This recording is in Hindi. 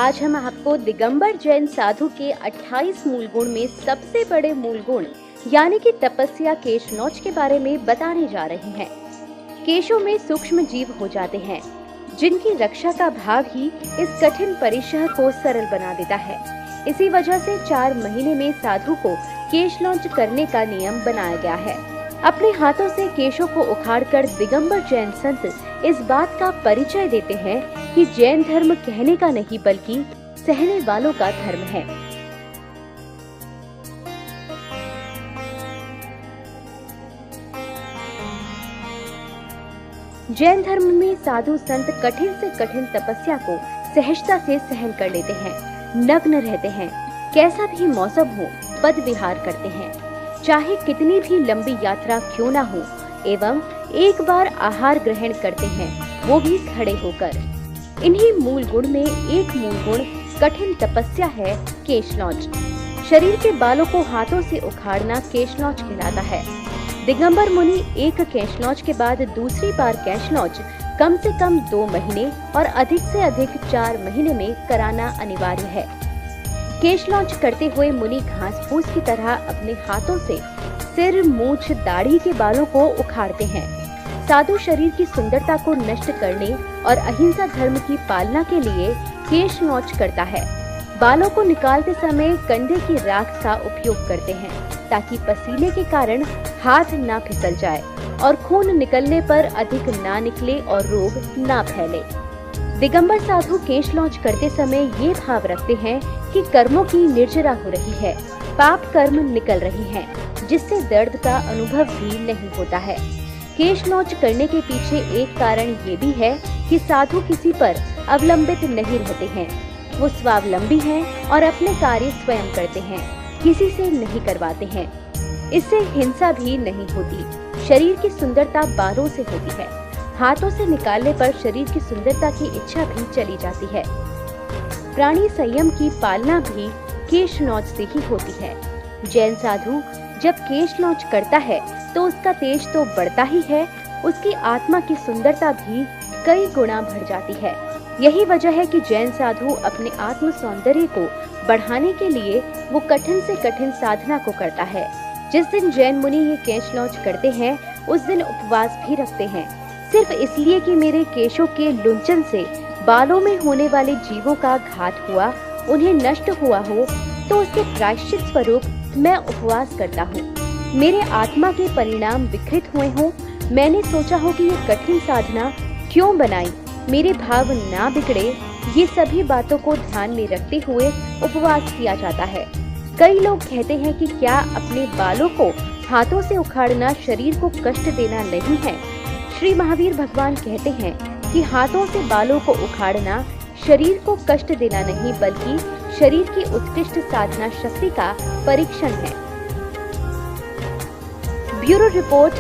आज हम आपको दिगंबर जैन साधु के 28 मूल गुण में सबसे बड़े मूल गुण यानी कि तपस्या केशनौच के बारे में बताने जा रहे हैं। केशों में सूक्ष्म जीव हो जाते हैं जिनकी रक्षा का भाव ही इस कठिन परिशह को सरल बना देता है। इसी वजह से 4 महीने में साधु को केशनौच करने का नियम बनाया गया है। अपने हाथों से केशों को उखाड़कर दिगंबर जैन संत इस बात का परिचय देते हैं कि जैन धर्म कहने का नहीं बल्कि सहने वालों का धर्म है। जैन धर्म में साधु संत कठिन से कठिन तपस्या को सहजता से सहन कर लेते हैं, नग्न रहते हैं, कैसा भी मौसम हो पद विहार करते हैं, चाहे कितनी भी लंबी यात्रा क्यों न हो, एवं एक बार आहार ग्रहण करते हैं, वो भी खड़े होकर। इन्हीं मूल गुण में एक मूल गुण कठिन तपस्या है केशनौच। शरीर के बालों को हाथों से उखाड़ना केशनौच कहलाता है। दिगंबर मुनि एक केशनौच के बाद दूसरी बार केशनौच कम से कम 2 महीने और अधिक से अधिक 4 महीने में कराना अनिवार्य है। केशनौच करते हुए मुनि घास फूस की तरह अपने हाथों से सिर, मूछ, दाढ़ी के बालों को उखाड़ते हैं। साधु शरीर की सुंदरता को नष्ट करने और अहिंसा धर्म की पालना के लिए केशनौच करता है। बालों को निकालते समय कंधे की राख का उपयोग करते हैं ताकि पसीने के कारण हाथ ना फिसल जाए और खून निकलने पर अधिक ना निकले और रोग ना फैले। दिगंबर साधु केशनौच करते समय ये भाव रखते हैं कि कर्मों की निर्जरा हो रही है, पाप कर्म निकल रही हैं, जिससे दर्द का अनुभव भी नहीं होता है। केशनौच करने के पीछे एक कारण ये भी है कि साधु किसी पर अवलंबित नहीं रहते हैं। वो स्वावलंबी हैं और अपने कार्य स्वयं करते हैं, किसी से नहीं करवाते हैं। इससे हिंसा भी नहीं होती। शरीर की सुंदरता बालों से होती है। हाथों से निकालने पर शरीर की सुंदरता की इच्छा भी चली जाती है। प्राणी संयम की पालना भी केशनौच से ही होती है। जैन साधु जब केशनौच करता है तो उसका तेज तो बढ़ता ही है, उसकी आत्मा की सुंदरता भी कई गुना बढ़ जाती है। यही वजह है कि जैन साधु अपने आत्म सौंदर्य को बढ़ाने के लिए वो कठिन से कठिन साधना को करता है। जिस दिन जैन मुनि ये केशनौच करते हैं उस दिन उपवास भी रखते हैं, सिर्फ इसलिए कि मेरे केशों के लुंचन से बालों में होने वाले जीवों का घात हुआ, उन्हें नष्ट हुआ हो, तो उसके प्रायश्चित स्वरूप मैं उपवास करता हूँ। मेरे आत्मा के परिणाम विकृत हुए हों, मैंने सोचा हो कि ये कठिन साधना क्यों बनाई, मेरे भाव ना बिगड़े, ये सभी बातों को ध्यान में रखते हुए उपवास किया जाता है। कई लोग कहते हैं कि क्या अपने बालों को हाथों से उखाड़ना शरीर को कष्ट देना नहीं है। श्री महावीर भगवान कहते हैं कि हाथों से बालों को उखाड़ना शरीर को कष्ट देना नहीं बल्कि शरीर की उत्कृष्ट साधना शक्ति का परीक्षण है। Bureau report.